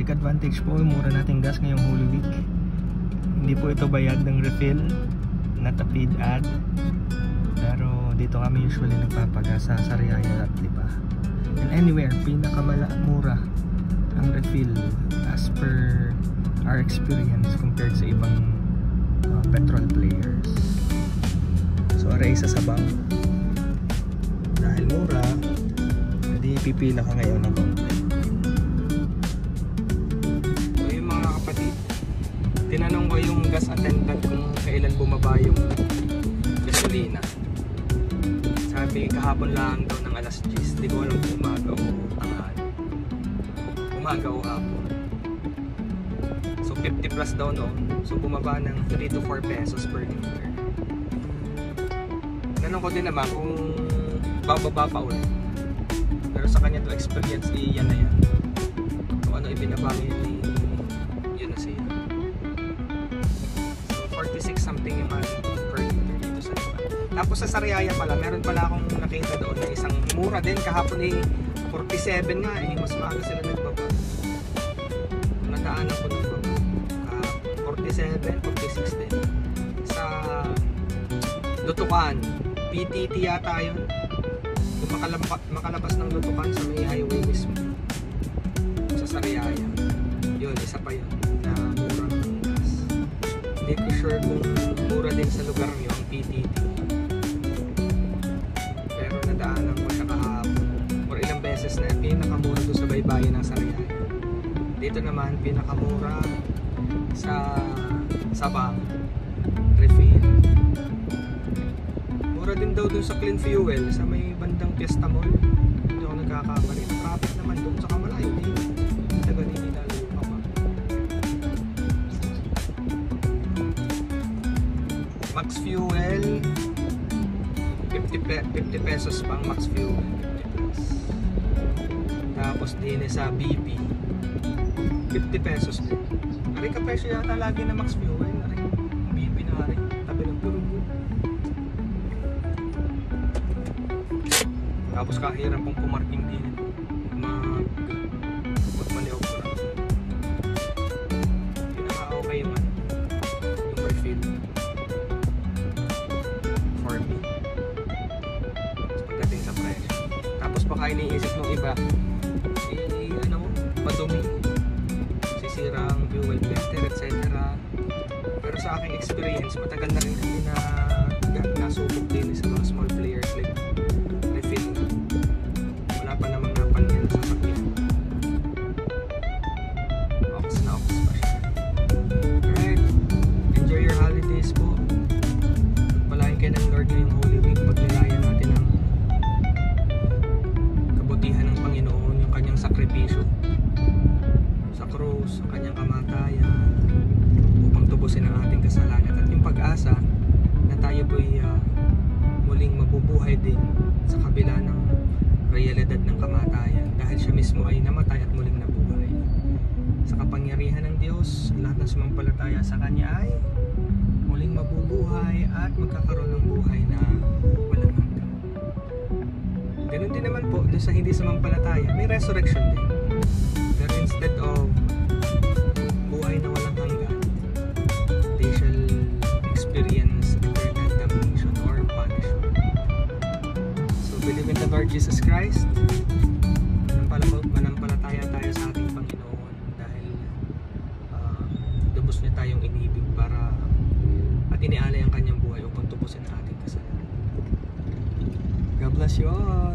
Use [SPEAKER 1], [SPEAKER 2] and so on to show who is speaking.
[SPEAKER 1] take advantage po, mura nating gas ngayong Holy Week. Hindi po ito bayad ng refill, not a paid ad. Pero dito kami usually nagpapagas sa Sariaya at Lipa. And anywhere, mura ang refill as per our experience compared sa ibang petrol players. So aray isa sa bank. Dahil mura, hindi pipila ka ngayon ng konti. So yung mga kapatid, tinanong ko yung gas attendant kung kailan bumaba yung gasolina. Sabi kahapon lang daw ng alas 10. Hindi ko alam kung umaga o tanghali. Umaga o hapon. So 50 plus daw noon. So bumaba ng 3 to 4 pesos per liter. Tanong ko din naman kung bababa pa ulit. Pero sa kanya to experience, yan na yan. Kung ano ibinaba yun, yun na siya. So 46 something yung per liter dito sa iba. Tapos sa Sariaya pala, meron pala akong nakita doon na isang mura din. Kahapon 47 nga mas maaga sila nagbaba. Nataanan ko ng baba. 47, 46 din. Sa Lutukan, PTT yata yun. Yung makalabas ng Lutukan sa may highway mismo. Sa Sariaya. Yun, isa pa yun na murang gas. Hindi ko sure kung mura din sa lugar nyo ang PTT. Pero nadaanan ko siya kahapon. Or ilang beses na pinakamura doon sa baybayin ng Sariaya. Dito naman pinakamura sa Sabang refill. Mura din daw dun sa Clean Fuel sa may bandang Fiesta Mall. Hindi ako nagkakamali. Traffic naman dun sa kamalayo dito. Taga nilalayo pa pa. Max Fuel 50 pesos pang Max Fuel. 50 plus. Tapos din sa BP 50 pesos din. Ari ka presyo yata lagi na Max Fuel. Ari, BP na ari. Tabi ng Purugo. Tapos kahirap pong pumarking din. Magmaliw ko lang. Pinaka-okay yung refill. For me. Pagdating sa presyo. Tapos baka iniisip ng iba, madumi. Sisira ang fuel filter, etc. Pero sa aking experience, matagal na rin kami na nasubok din sa mga small players like refill. Wala pa namang napansin sa sakyan. Ox na ox pa siya. Alright, enjoy your holidays po. Palain kayo ng Lord ngayong Holy Week. Pagnilayan natin ang kabutihan ng Panginoon, yung kanyang sakripisyo sa krus, ang kanyang kamatayan upang tubusin ang ating kasalanan at yung pag-asa na tayo po'y muling mabubuhay din sa kabila ng realidad ng kamatayan dahil siya mismo ay namatay at muling nabuhay. Sa kapangyarihan ng Diyos, lahat ng sumampalataya sa Kanya ay muling mabubuhay at magkakaroon ng buhay na walang hanggan. Ganun din naman po doon sa hindi sumampalataya, may resurrection din. Pero instead of buhay na walang hanggan, they shall experience eternal damnation or punishment. So believe in the Lord Jesus Christ. Manampalataya tayo sa ating Panginoon dahil lubos niya tayong inibig para at inialay ang kanyang buhay upang tubusin ang ating kasalanan. God bless you all.